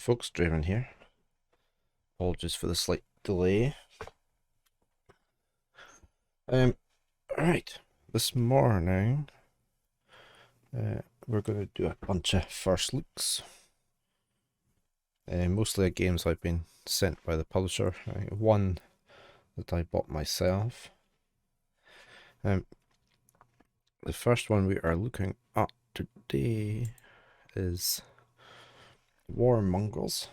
folks, Draven here. Apologies for the slight delay. Right, this morning we're going to do a bunch of first looks. Mostly games I've been sent by the publisher. One that I bought myself. The first one we are looking at today is Mongrels,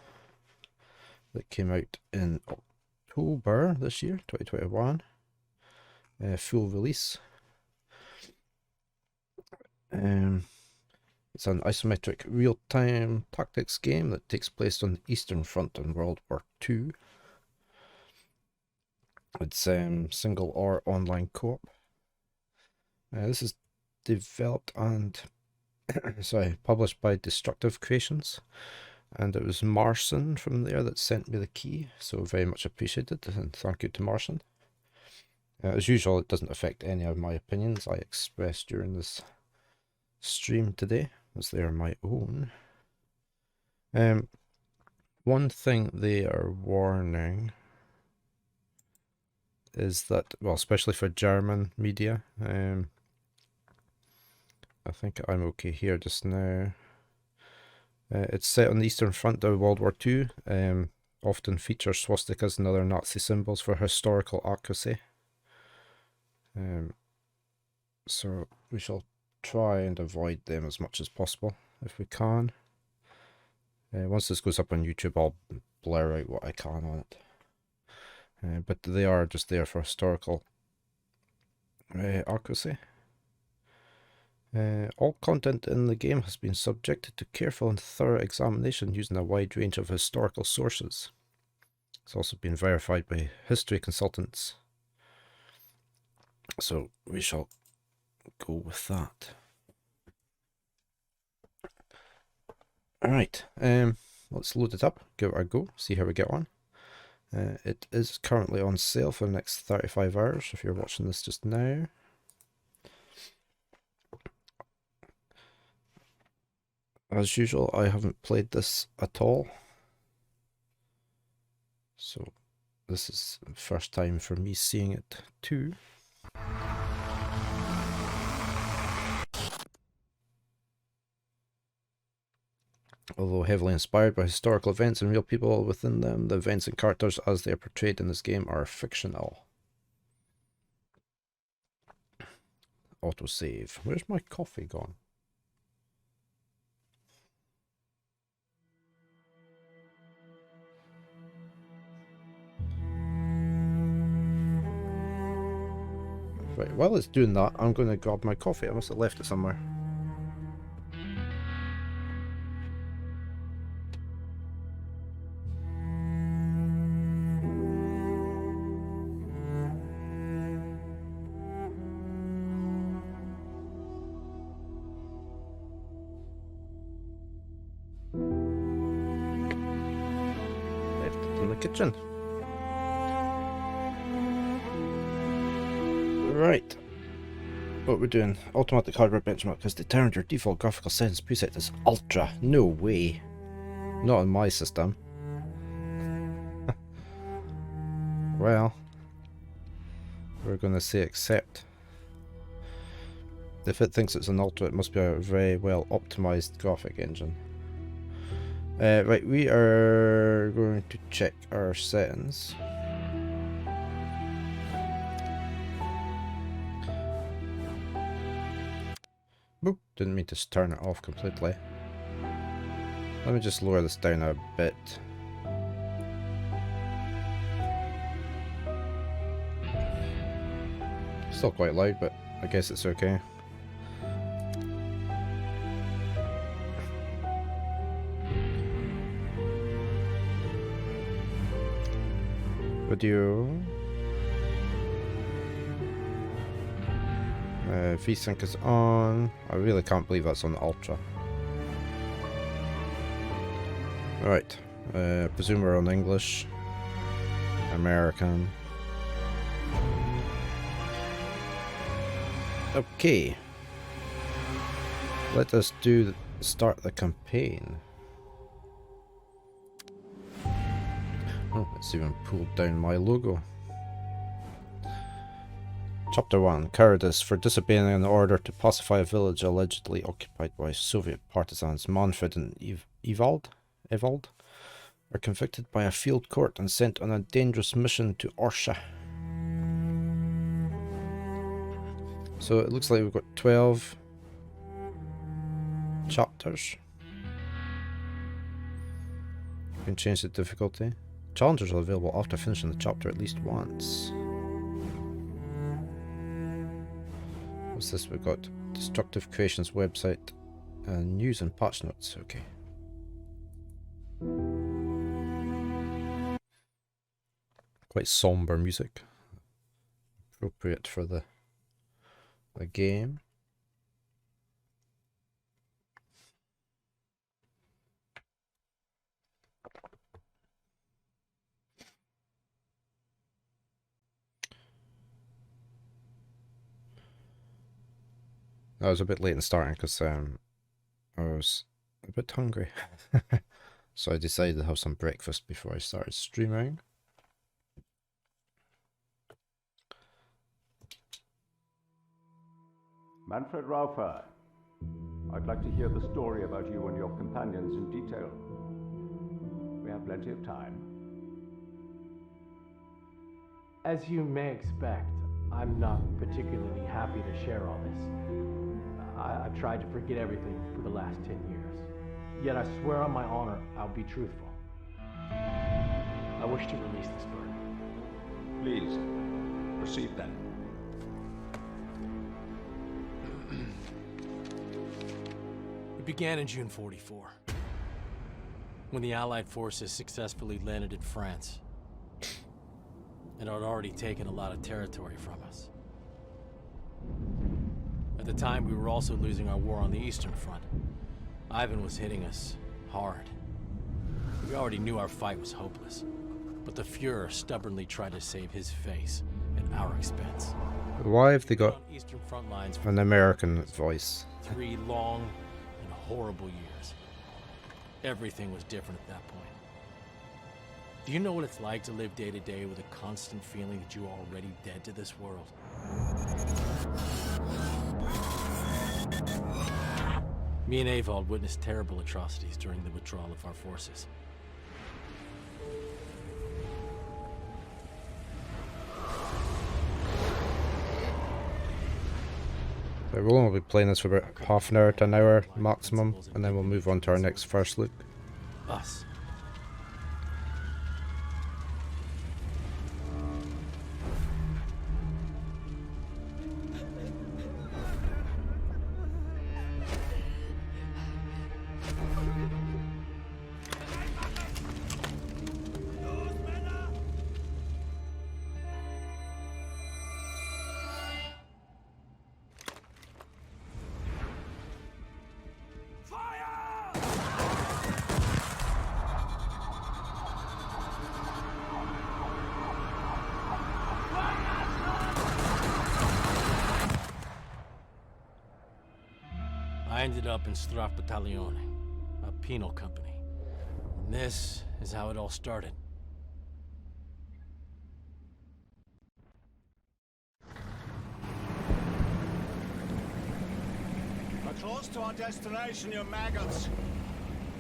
that came out in October this year, 2021. Full release. It's an isometric real-time tactics game that takes place on the Eastern Front in World War II. It's single or online co-op. This is developed and published by Destructive Creations, and it was Marson from there that sent me the key, so very much appreciated, and thank you to Marson. As usual, it doesn't affect any of my opinions I expressed during this stream today, as they are my own. One thing they are warning is that, well, especially for German media, I think I'm okay here just now. It's set on the Eastern Front of World War II, often features swastikas and other Nazi symbols for historical accuracy. So we shall try and avoid them as much as possible if we can. Once this goes up on YouTube, I'll blur out what I can on it. But they are just there for historical accuracy. All content in the game has been subjected to careful and thorough examination using a wide range of historical sources. It's also been verified by history consultants. So we shall go with that. Alright, let's load it up, give it a go, see how we get on. It is currently on sale for the next 35 hours if you're watching this just now. As usual, I haven't played this at all, so this is the first time for me seeing it too. Although heavily inspired by historical events and real people within them, the events and characters as they are portrayed in this game are fictional. Autosave. Where's my coffee gone? Right, while it's doing that, I'm going to grab my coffee. I must have left it somewhere. Left it in the kitchen. Right, what we're doing, automatic hardware benchmark has determined your default graphical settings preset is ultra. No way. Not on my system. Well, we're going to say accept. If it thinks it's an ultra, it must be a very well optimized graphic engine. Right, we are going to check our settings. Boop, didn't mean to turn it off completely. Let me just lower this down a bit. Still quite loud, but I guess it's okay. Video. VSync is on. I really can't believe that's on Ultra. Alright, presume we're on English. American. Okay. Let us start the campaign. Oh, it's even pulled down my logo. Chapter 1. Cowardice. For disobeying an order to pacify a village allegedly occupied by Soviet partisans, Manfred and Evald are convicted by a field court and sent on a dangerous mission to Orsha. So it looks like we've got 12 chapters. You can change the difficulty. Challengers are available after finishing the chapter at least once. What's this? We've got Destructive Creations website and news and patch notes. Okay. Quite somber music. Appropriate for the game. I was a bit late in starting because I was a bit hungry. So I decided to have some breakfast before I started streaming. Manfred Raufer, I'd like to hear the story about you and your companions in detail. We have plenty of time. As you may expect, I'm not particularly happy to share all this. I've tried to forget everything for the last 10 years. Yet I swear on my honor, I'll be truthful. I wish to release this burden. Please, proceed then. It began in June '44, when the Allied forces successfully landed in France. And had already taken a lot of territory from us. At the time, we were also losing our war on the Eastern Front. Ivan was hitting us hard. We already knew our fight was hopeless, but the Fuhrer stubbornly tried to save his face at our expense. Why have they got Eastern front lines an American voice? 3 long and horrible years. Everything was different at that point. Do you know what it's like to live day to day with a constant feeling that you are already dead to this world? Me and Evald witnessed terrible atrocities during the withdrawal of our forces. So we'll only be playing this for about half an hour to an hour maximum, and then we'll move on to our next first look. Us. I ended up in Strafbattalione, a penal company. And this is how it all started. We're close to our destination, you maggots.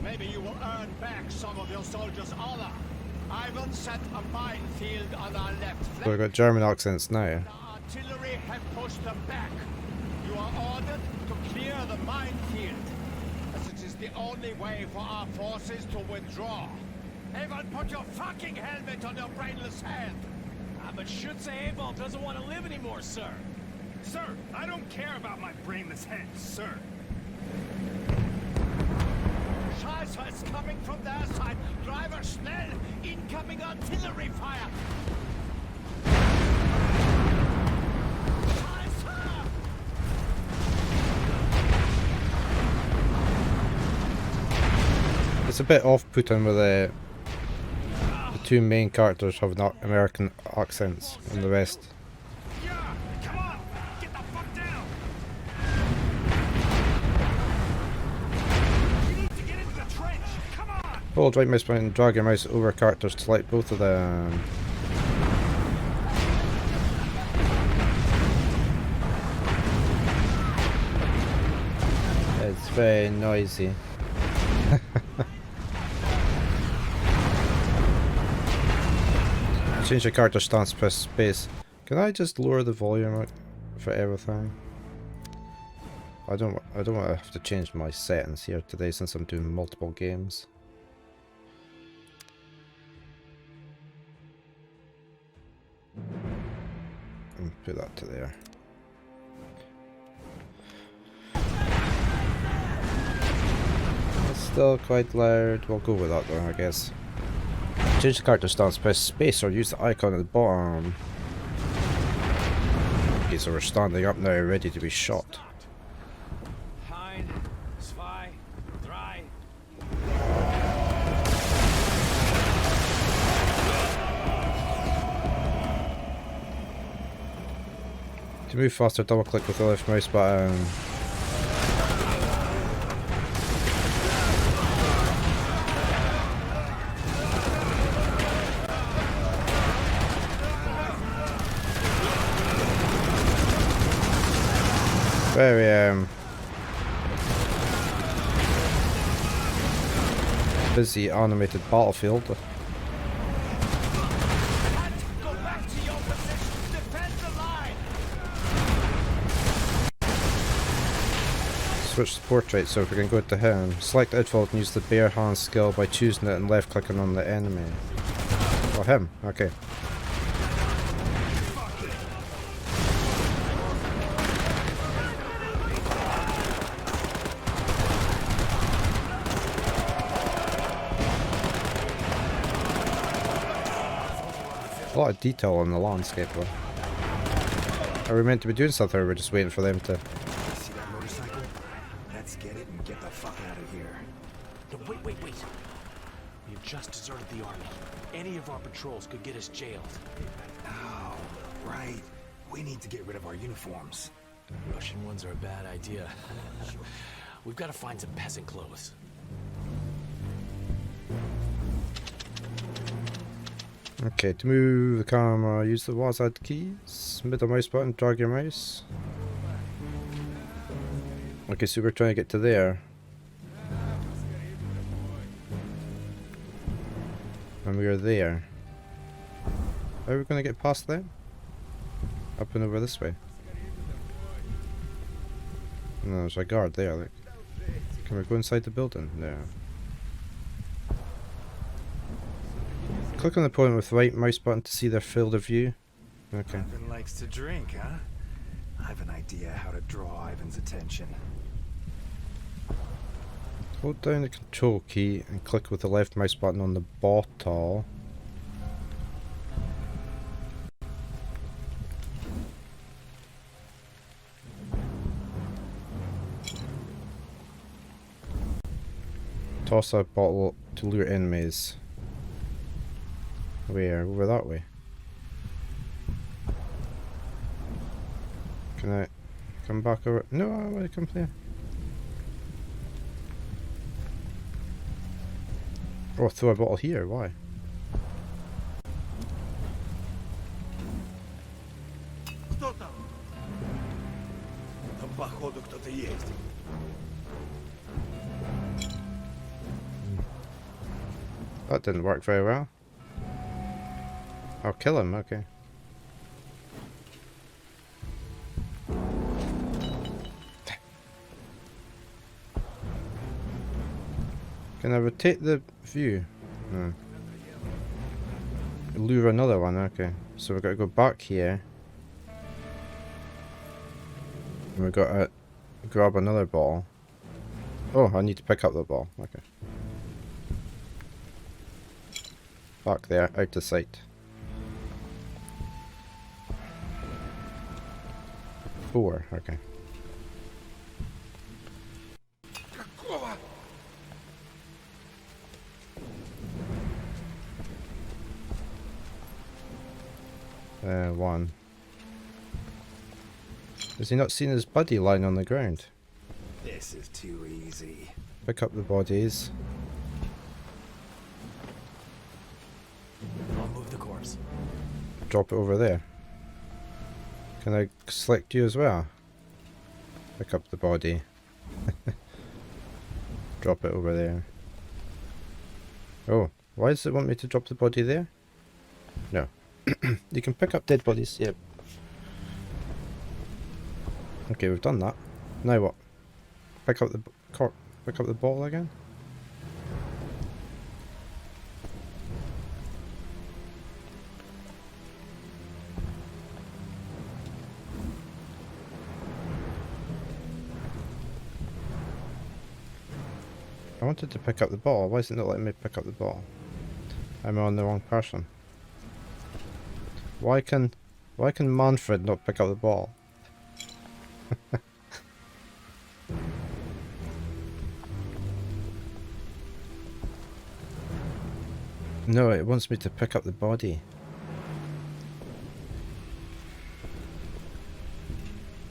Maybe you will earn back some of your soldiers' honor. Ivan set a minefield on our left So we've flank. got German accents now. The artillery have pushed them back. You are ordered to clear the minefield, as it is the only way for our forces to withdraw. Evald, put your fucking helmet on your brainless head! But Schütze Evald doesn't want to live anymore, sir. Sir, I don't care about my brainless head, sir. Scheiße, it's coming from their side. Driver, schnell! Incoming artillery fire! Scheiße! It's a bit off-putting with the two main characters having American accents and the rest. Yeah! Come on! Get the fuck down! You need to get into the trench! Come on! Hold right mouse button and drag your mouse over characters to select both of them. It's very noisy. Change the character stance, press space. Can I just lower the volume for everything? I don't want to have to change my settings here today since I'm doing multiple games. And put that to there. It's still quite loud. We'll go with that though, I guess. Change the character stance, press space or use the icon at the bottom. Okay, so we're standing up now, ready to be shot. Ein, zwei, drei. To move faster, double click with the left mouse button. Very busy animated battlefield. Go back to your position. Defend the line. Switch to portrait, so if we can go to him. Select outfield and use the bare hand skill by choosing it and left clicking on the enemy. Oh, him, okay. A lot of detail on the landscape though. Are we meant to be doing something or are we just waiting for them to... See that motorcycle? Let's get it and get the fuck out of here. No, wait. We've just deserted the army. Any of our patrols could get us jailed. Oh, right. We need to get rid of our uniforms. Russian ones are a bad idea. We've got to find some peasant clothes. Okay, to move the camera, use the WASD keys. Middle mouse button, drag your mouse. Okay, so we're trying to get to there. And we are there. How are we going to get past them? Up and over this way. No, there's a guard there. Like, can we go inside the building? There. Click on the opponent with right mouse button to see their field of view. Okay. Ivan likes to drink, huh? I have an idea how to draw Ivan's attention. Hold down the control key and click with the left mouse button on the bottle. Toss a bottle to lure enemies. Where? Over that way. Can I come back over? No, I want to come here. Oh, throw a bottle here. Why? Там походу кто-то есть. That didn't work very well. I'll kill him, okay. Can I rotate the view? No. Lure another one, okay. So we've got to go back here. And we've got to grab another ball. Oh, I need to pick up the ball, okay. Back there, out of sight. 4, okay. One. Has he not seen his buddy lying on the ground? This is too easy. Pick up the bodies. ourselves. Drop it over there. Can I select you as well? Pick up the body. Drop it over there. Oh, why does it want me to drop the body there? No. You can pick up dead bodies, yep. Okay, we've done that. Now what? Pick up the pick up the bottle again? I wanted to pick up the ball. Why isn't it letting me pick up the ball? I'm on the wrong person. Why can Manfred not pick up the ball? No, it wants me to pick up the body.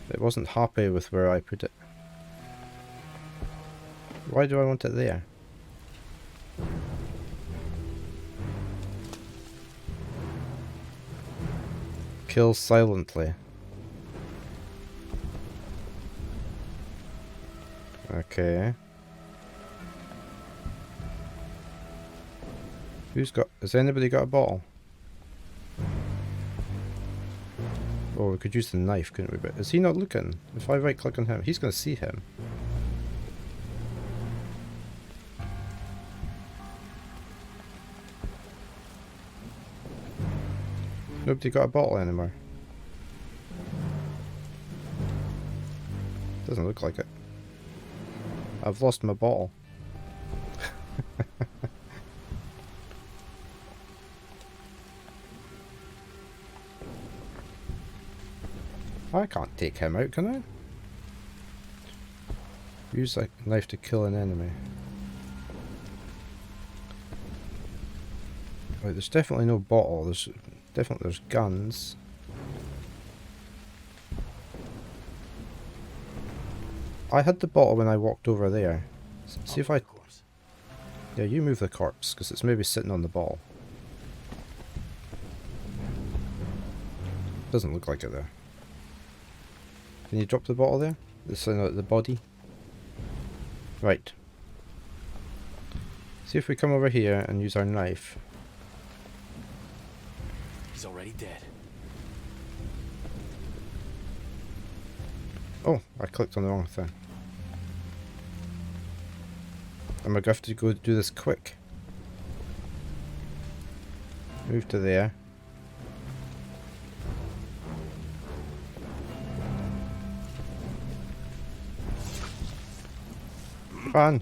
It wasn't happy with where I put it. Why do I want it there? Kill silently. Okay. Has anybody got a bottle? Oh, we could use the knife, couldn't we? But is he not looking? If I right click on him, he's gonna see him. Nobody got a bottle anymore. Doesn't look like it. I've lost my bottle. I can't take him out, can I? Use a knife to kill an enemy. Right, there's definitely no bottle. There's guns. I had the bottle when I walked over there. See if I... Yeah, you move the corpse, because it's maybe sitting on the ball. Doesn't look like it there. Can you drop the bottle there? The body? Right. See if we come over here and use our knife. He's already dead. Oh, I clicked on the wrong thing. Am I going to have to go do this quick? Move to there. Fun.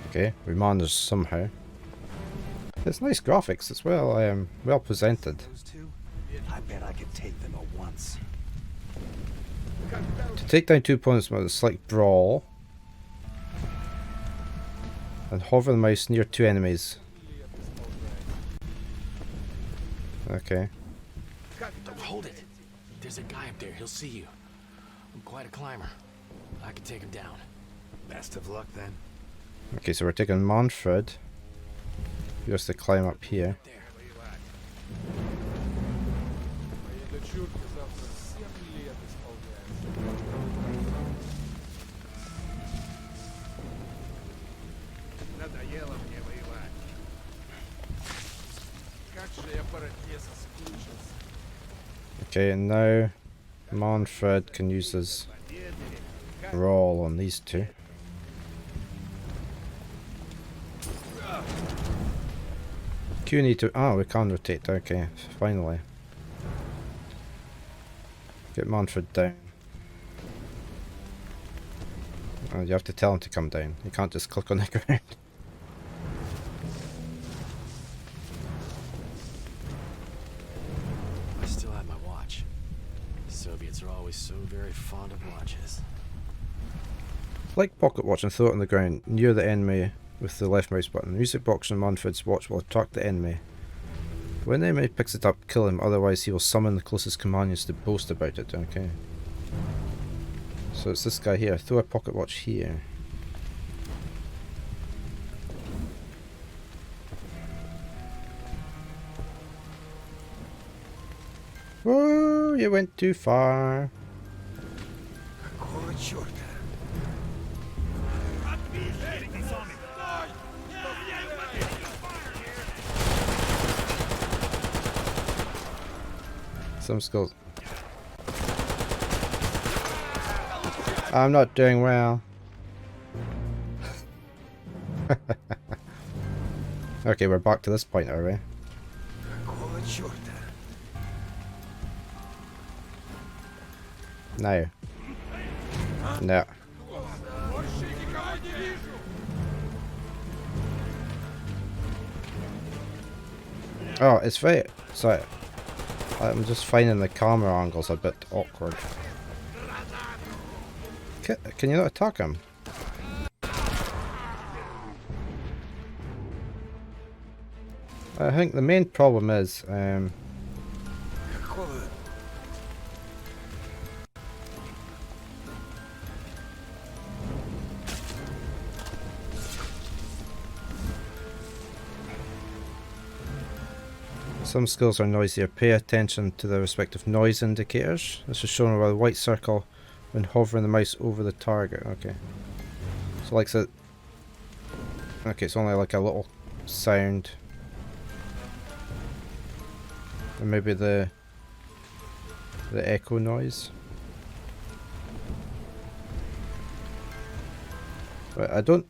Okay, we managed somehow. It's nice graphics as well. I am well presented. Those two? I bet I could take them at once. To take down 2 opponents with a select brawl and hover the mouse near 2 enemies. Okay. Hold it. There's a guy up there. He'll see you. I'm quite a climber. I can take him down. Best of luck then. Okay, so we're taking Manfred. He has to climb up here. There. Okay, and now Manfred can use his roll on these two. Q need to... Ah, we can rotate. Okay, finally. Get Manfred down. Oh, you have to tell him to come down. You can't just click on the ground. I still have my watch. Soviets are always so very fond of watches. Like pocket watch and throw it on the ground near the enemy with the left mouse button. Music box on Manfred's watch will attract the enemy. When the enemy picks it up, kill him, otherwise he will summon the closest companions to boast about it. Okay. So it's this guy here. Throw a pocket watch here. Whoa, you went too far. Some skills. I'm not doing well. Okay, we're back to this point, are we? No. No. Oh, it's very... Sorry. I'm just finding the camera angles a bit awkward. Can you not attack him? I think the main problem is... some skills are noisier. Pay attention to the respective noise indicators. This is shown by the white circle when hovering the mouse over the target. Okay. So like so. Okay, it's only like a little sound. And maybe the echo noise. But I don't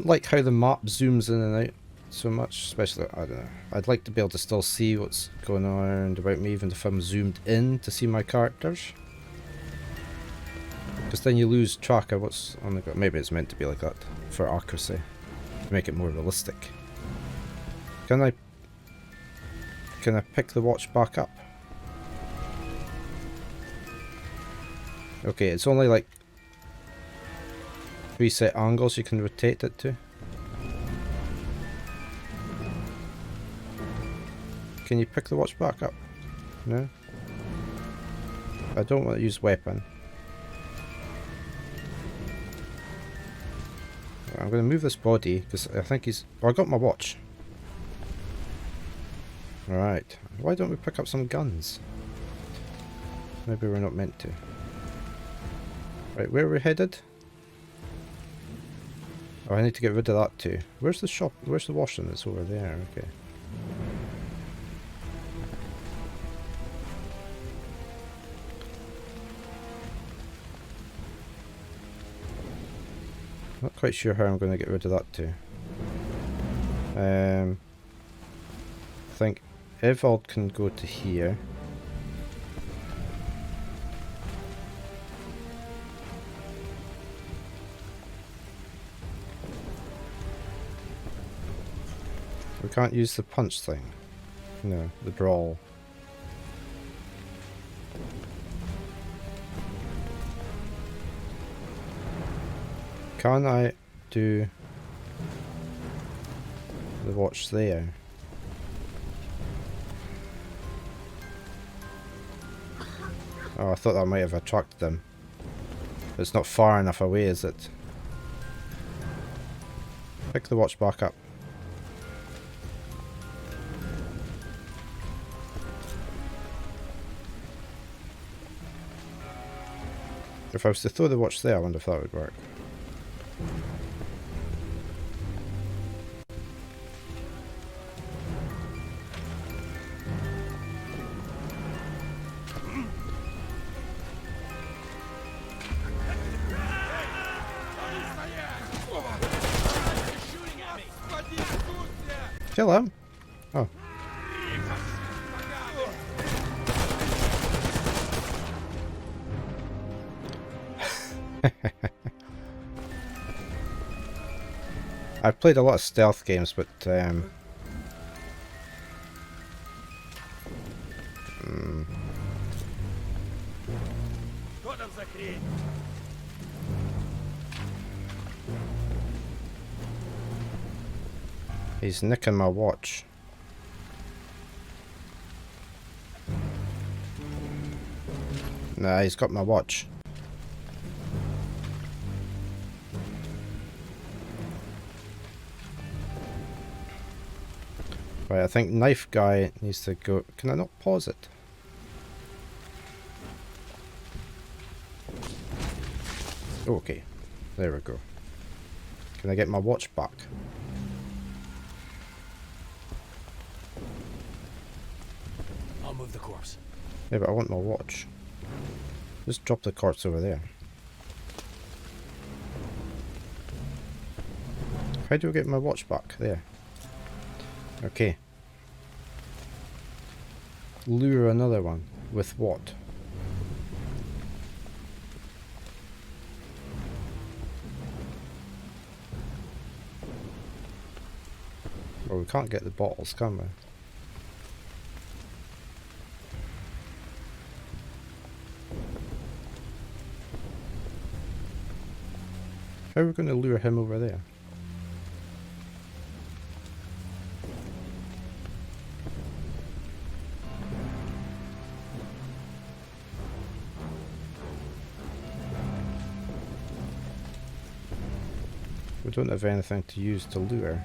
like how the map zooms in and out so much, especially, I don't know. I'd like to be able to still see what's going on about me even if I'm zoomed in to see my characters. Because then you lose track of what's on the... Maybe it's meant to be like that for accuracy, to make it more realistic. Can I pick the watch back up? Okay, it's only like 3 set angles you can rotate it to. Can you pick the watch back up? No? I don't want to use weapon. I'm going to move this body because I think he's... Oh, I got my watch. Right. Why don't we pick up some guns? Maybe we're not meant to. Right, where are we headed? Oh, I need to get rid of that too. Where's the shop? Where's the washroom? It's over there. Okay. Not quite sure how I'm going to get rid of that too. I think Evald can go to here. We can't use the punch thing. No, the brawl. Can I do the watch there? Oh, I thought that might have attracted them. But it's not far enough away, is it? Pick the watch back up. If I was to throw the watch there, I wonder if that would work. Kill him? Oh. I've played a lot of stealth games, but He's nicking my watch. Nah, he's got my watch. Right, I think knife guy needs to go. Can I not pause it? Okay, there we go. Can I get my watch back? I'll move the corpse. Yeah, but I want my watch. Just drop the corpse over there. How do I get my watch back? There. Okay. Lure another one. With what? Well, we can't get the bottles, can we? How are we going to lure him over there? We don't have anything to use to lure.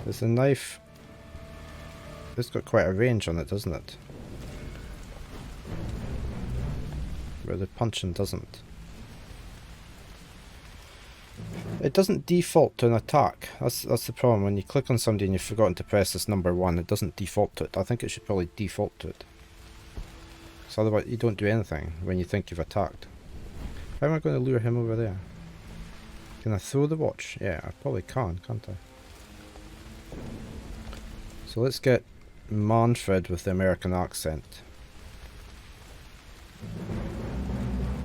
There's a knife. It's got quite a range on it, doesn't it? Where the punching doesn't. It doesn't default to an attack. That's the problem. When you click on somebody and you've forgotten to press this number 1, it doesn't default to it. I think it should probably default to it. So otherwise you don't do anything when you think you've attacked. How am I going to lure him over there? Can I throw the watch? Yeah, I probably can, can't I? So let's get Manfred with the American accent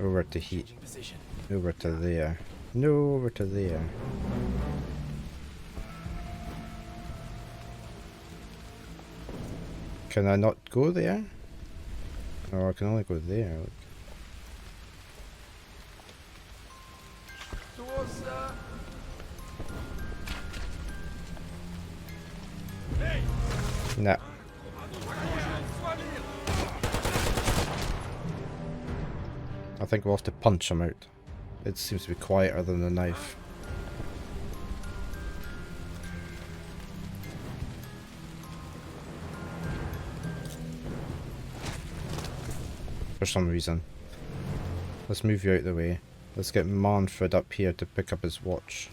over to heat. Changing position. Over to there. No, over to there. Can I not go there? No, I can only go there. Nah. I think we'll have to punch him out. It seems to be quieter than the knife. For some reason. Let's move you out of the way. Let's get Manfred up here to pick up his watch.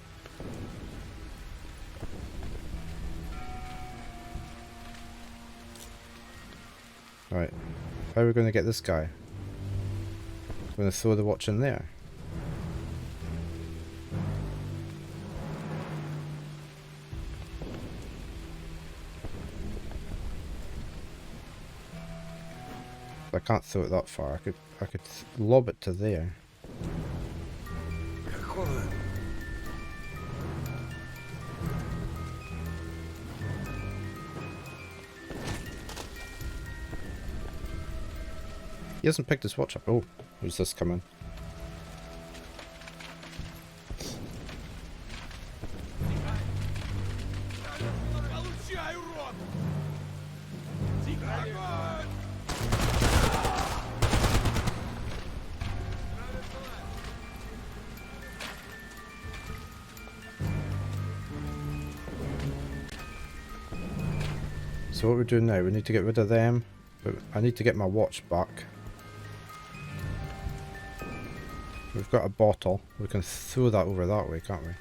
Right. How are we going to get this guy? We're going to throw the watch in there. I can't throw it that far. I could lob it to there. He hasn't picked his watch up. Oh, who's this coming? So what we're doing now, we need to get rid of them, but I need to get my watch back. We've got a bottle. We can throw that over that way, can't we?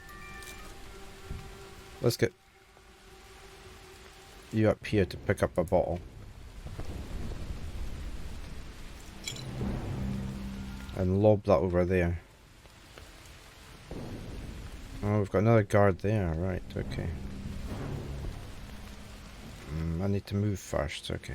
Let's get you up here to pick up a bottle. And lob that over there. Oh, we've got another guard there, right, okay. I need to move first, okay.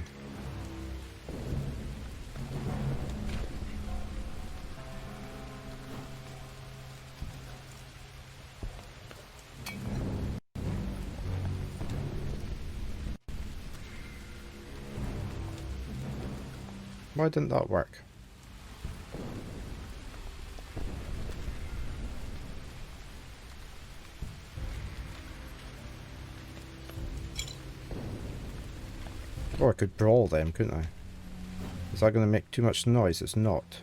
Why didn't that work? Oh, I could brawl them, couldn't I? Is that going to make too much noise? It's not.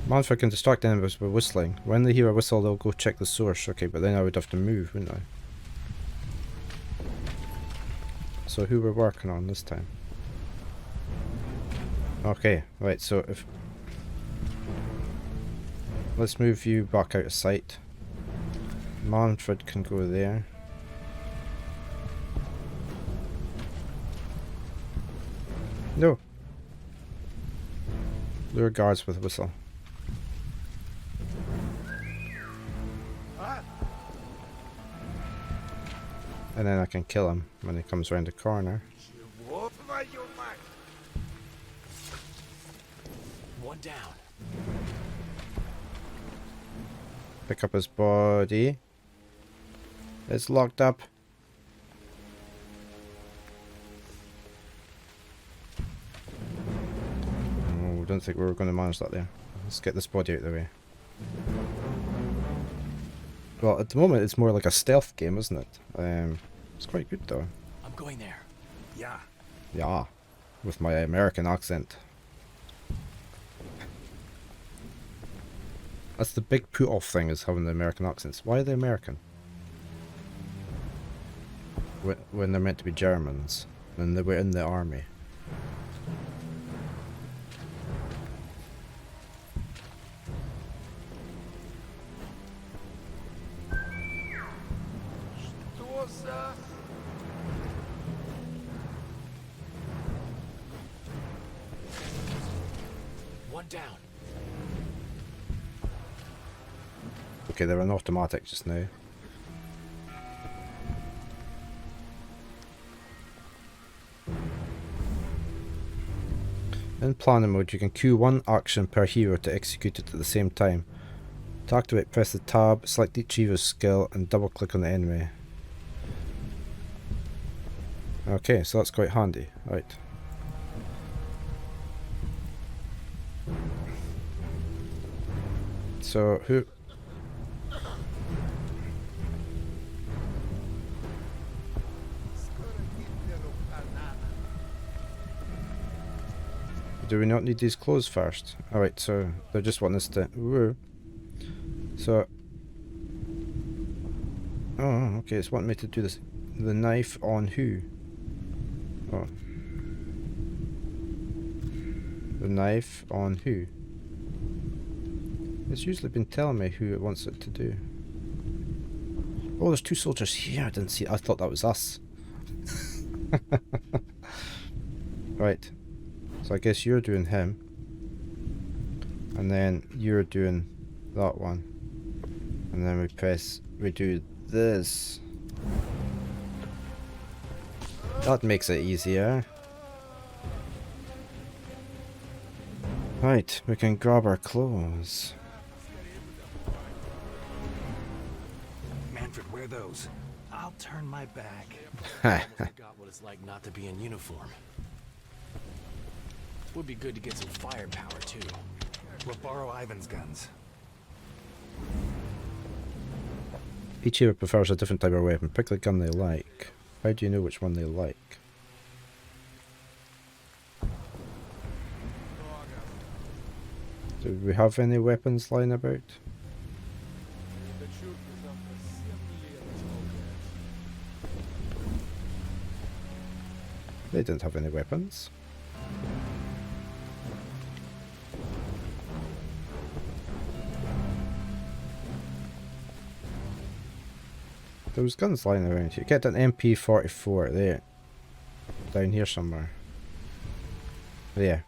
Manfred can distract enemies by whistling. When they hear a whistle, they'll go check the source. Okay, but then I would have to move, wouldn't I? So who we're working on this time? Okay, right, so if... let's move you back out of sight. Manfred can go there. No! Lure guards with whistle. And then I can kill him when he comes around the corner. One down. Pick up his body. It's locked up. Oh, don't think we were going to manage that there. Let's get this body out of the way. Well, at the moment it's more like a stealth game, isn't it? It's quite good though. I'm going there. Yeah. Yeah, with my American accent. That's the big put-off thing, is having the American accents. Why are they American? When they're meant to be Germans, and they were in the army. One down. Okay, they're an automatic just now. In planning mode, you can queue one action per hero to execute it at the same time. To activate, press the tab, select each hero's skill, and double click on the enemy. Okay, so that's quite handy. Right. So, who... do we not need these clothes first? Alright, so they're just wanting us to... Woo. So... oh, okay, it's wanting me to do this. The knife on who? Oh. The knife on who? It's usually been telling me who it wants it to do. Oh, there's two soldiers here. I didn't see... I thought that was us. Right. So I guess you're doing him. And then you're doing that one. And then we do this. That makes it easier. Right, we can grab our clothes. Manfred, wear those. I'll turn my back. I forgot what it's like not to be in uniform. Would be good to get some firepower too. We'll borrow Ivan's guns. Each hero prefers a different type of weapon. Pick the gun they like. How do you know which one they like? Do we have any weapons lying about? They didn't have any weapons. There was guns lying around here. Get an MP44 there. Down here somewhere. There.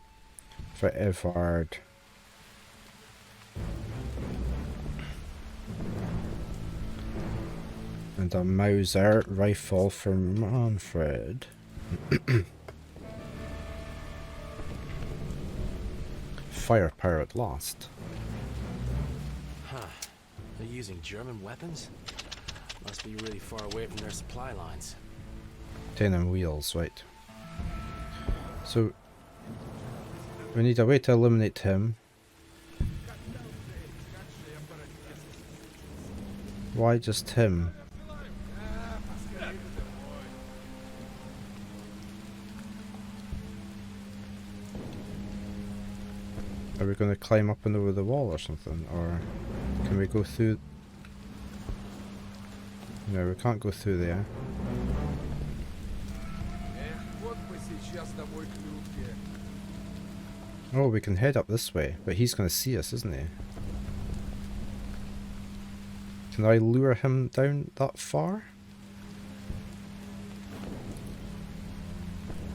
For Evard. And a Mauser rifle for Manfred. Firepower at last. They're using German weapons? Must be really far away from their supply lines. 10 on wheels, right. So, we need a way to eliminate him. Why just him? Are we going to climb up and over the wall or something? Or can we go through? No, we can't go through there. Oh, we can head up this way, but he's going to see us, isn't he? Can I lure him down that far?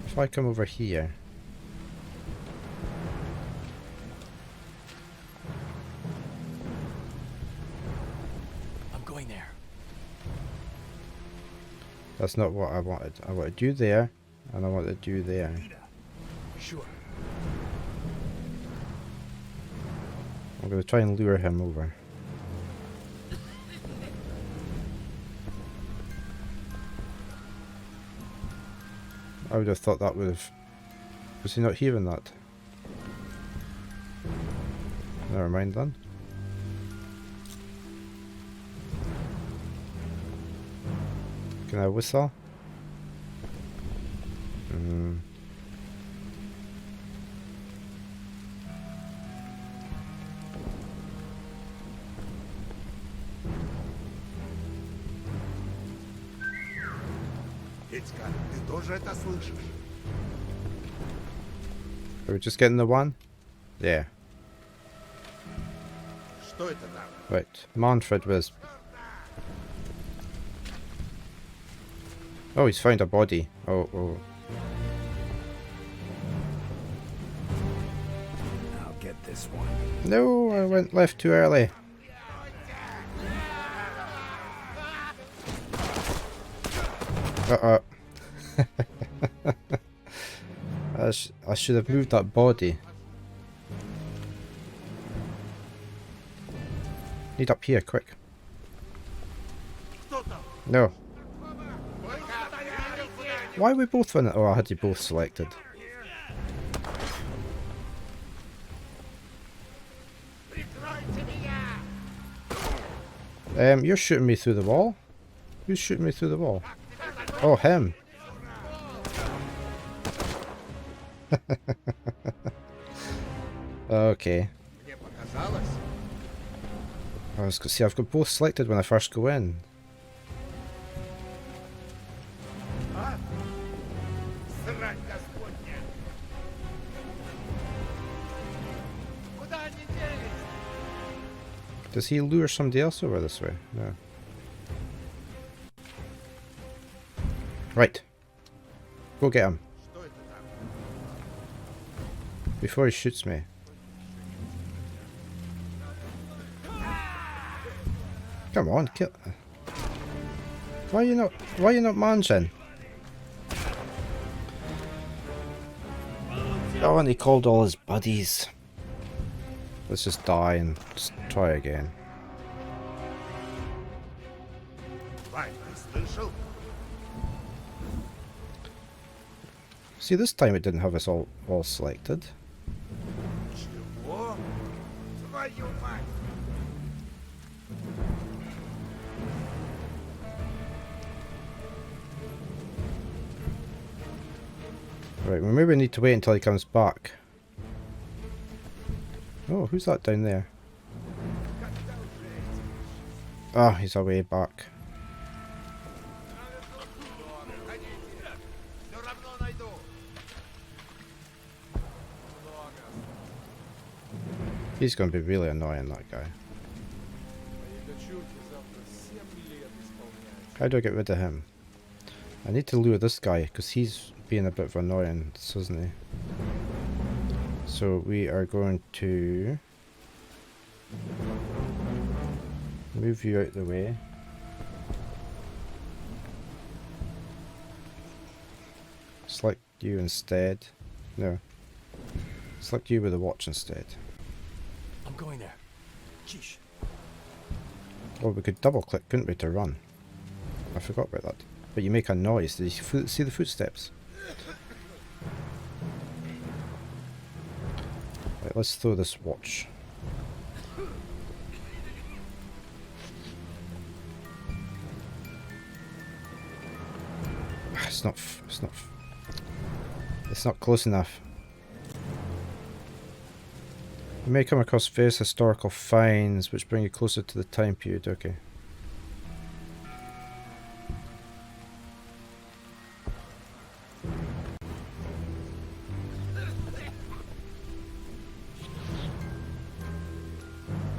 If I come over here. I'm going there. That's not what I wanted. I wanted you there, and I wanted you there. Sure. I'm going to try and lure him over. I would have thought that would have... Was he not hearing that? Never mind then. Can I whistle? Ты тоже это слышишь? Are we just getting the one? Yeah. Что это там? Right. Manfred was... Oh, he's found a body. Oh, oh. I'll get this one. No, I went left too early. Uh-oh. I should have moved that body. Need up here, quick. No. Why are we both in it? Oh, I had you both selected. You're shooting me through the wall? Who's shooting me through the wall? Oh, him. Okay. I was gonna see, I've got both selected when I first go in. Does he lure somebody else over this way? No. Right. Go get him. Before he shoots me. Come on, kill. Why are you not managing? Oh, and he called all his buddies. Let's just die and just try again. See, this time it didn't have us all selected. Right, well maybe we need to wait until he comes back. Oh, who's that down there? Ah, oh, he's away back. He's going to be really annoying, that guy. How do I get rid of him? I need to lure this guy, because he's being a bit of an annoyance, isn't he? So we are going to move you out the way. Select you instead. No. Select you with a watch instead. I'm going there. Sheesh. Or we could double click, couldn't we, to run? I forgot about that. But you make a noise. Did you see the footsteps? Right, let's throw this watch. It's not close enough. You may come across various historical finds which bring you closer to the time period. Okay.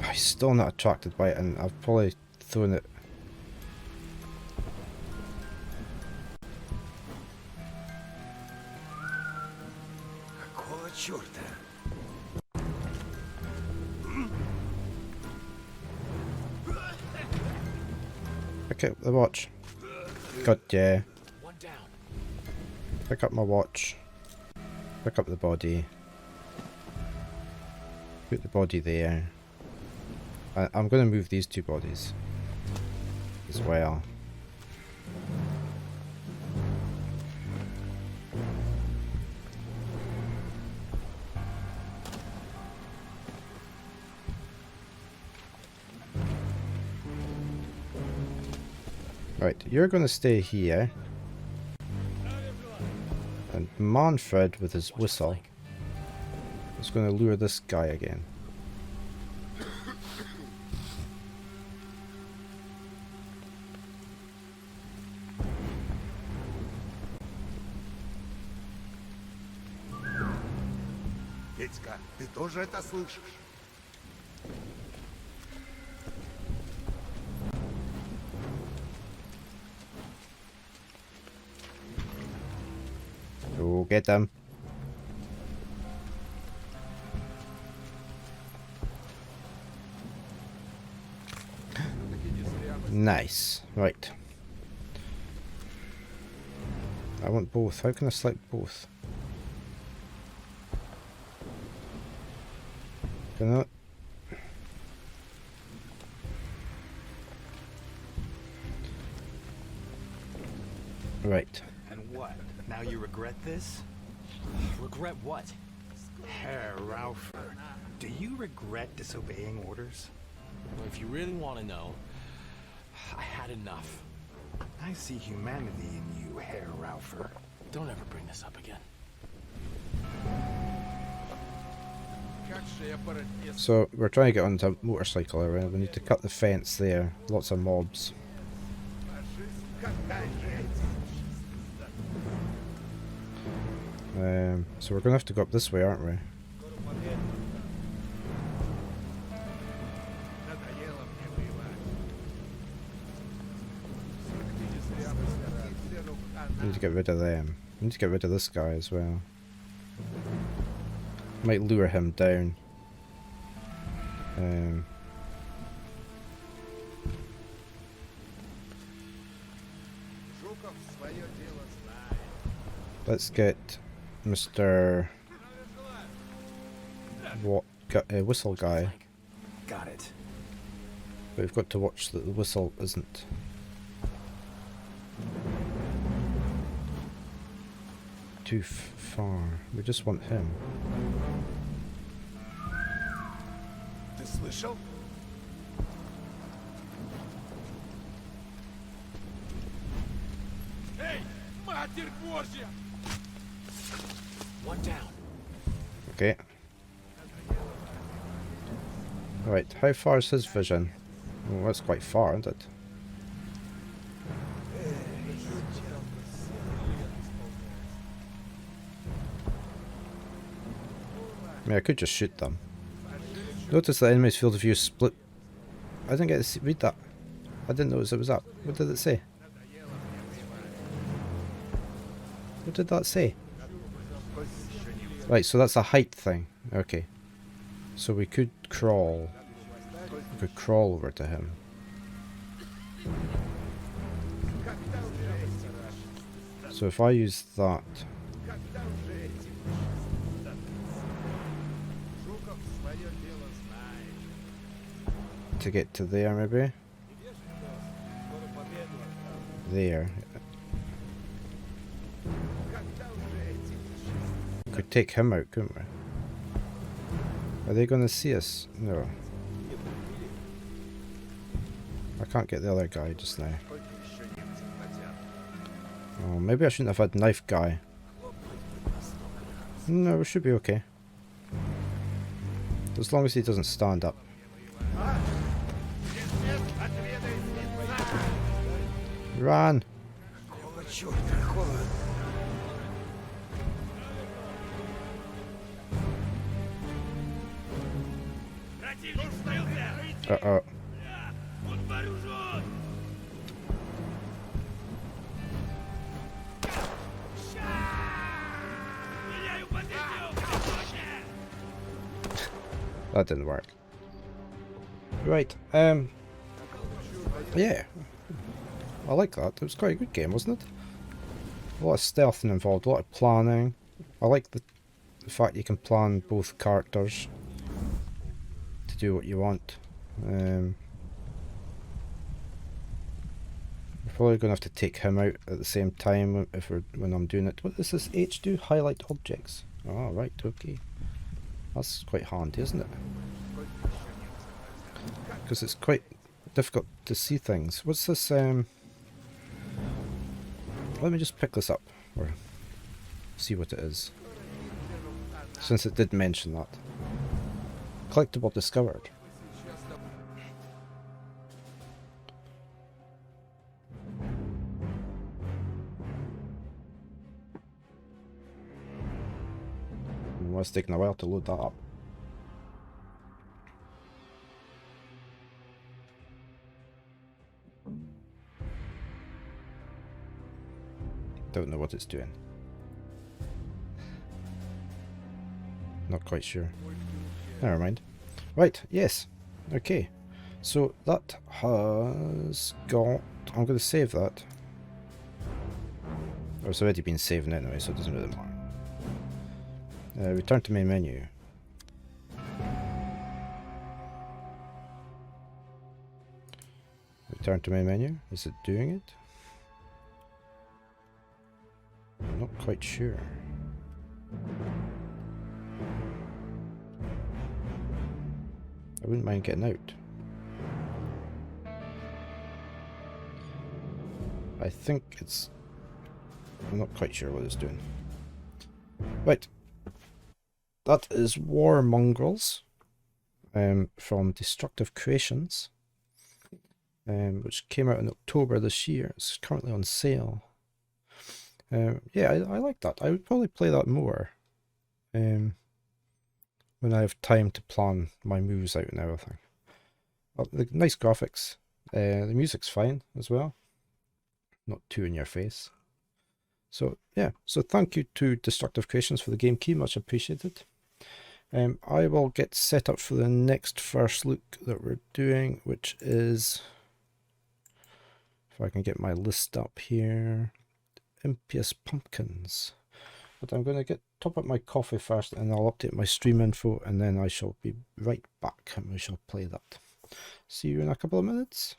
I'm still not attracted by it, and I've probably thrown it. Какого черта? Pick up the watch. God, yeah. One down. Pick up my watch. Pick up the body. Put the body there. I'm going to move these two bodies as well. Right, you're going to stay here. And Manfred, with his whistle, is going to lure this guy again. Петька, ты тоже это слышишь? Go get them. Nice. Right. I want both. How can I select both? Can I? Right. And what? Now you regret this? Regret what? Herr Raufer, do you regret disobeying orders? Well, if you really want to know, I had enough. I see humanity in you, Herr Raufer. Don't ever bring this up again. So we're trying to get onto a motorcycle area. We need to cut the fence there. Lots of mobs. So we're gonna have to go up this way, aren't we? We need to get rid of them. We need to get rid of this guy as well. Might lure him down. Let's get Mr. Whistle guy. Got it. But we've got to watch that the whistle isn't too far. We just want him. Ты слышал? One down. Okay. Right, how far is his vision? Well, that's quite far, isn't it? I mean, I could just shoot them. Notice the enemy's field of view split. I didn't get to read that. I didn't notice it was up. What did it say? What did that say? Right, so that's a height thing. Okay. So we could crawl. We could crawl over to him. So if I use that. To get to there, maybe. there. We could take him out, couldn't we? Are they going to see us? No. I can't get the other guy just now. Oh, maybe I shouldn't have had knife guy. No, we should be okay. As long as he doesn't stand up. Run! Uh-oh. That didn't work. Right, yeah. I like that. It was quite a good game, wasn't it? A lot of stealthing involved, a lot of planning. I like the fact you can plan both characters to do what you want. We're probably going to have to take him out at the same time when I'm doing it. What does this H do? Highlight objects. Oh, right, okay. That's quite handy, isn't it? Because it's quite difficult to see things. What's this? Let me just pick this up or see what it is. Since it did mention that. Collectible discovered. Well, it's taking a while to load that up. Don't know what it's doing. Not quite sure. Never mind. Right, yes. Okay. So that has got... I'm going to save that. Oh, it's already been saved anyway, so it doesn't really matter. Return to main menu. Return to main menu. Is it doing it? I'm not quite sure. I wouldn't mind getting out. I think it's... I'm not quite sure what it's doing. Right. That is War Mongrels from Destructive Creations, which came out in October this year. It's currently on sale. Yeah, I like that. I would probably play that more when I have time to plan my moves out and everything. The nice graphics. The music's fine as well. Not too in your face. So yeah, so thank you to Destructive Creations for the game key, much appreciated. I will get set up for the next first look that we're doing, which is, if I can get my list up here, Impious Pumpkins. But I'm going to top up my coffee first, and I'll update my stream info, and then I shall be right back and we shall play that. See you in a couple of minutes.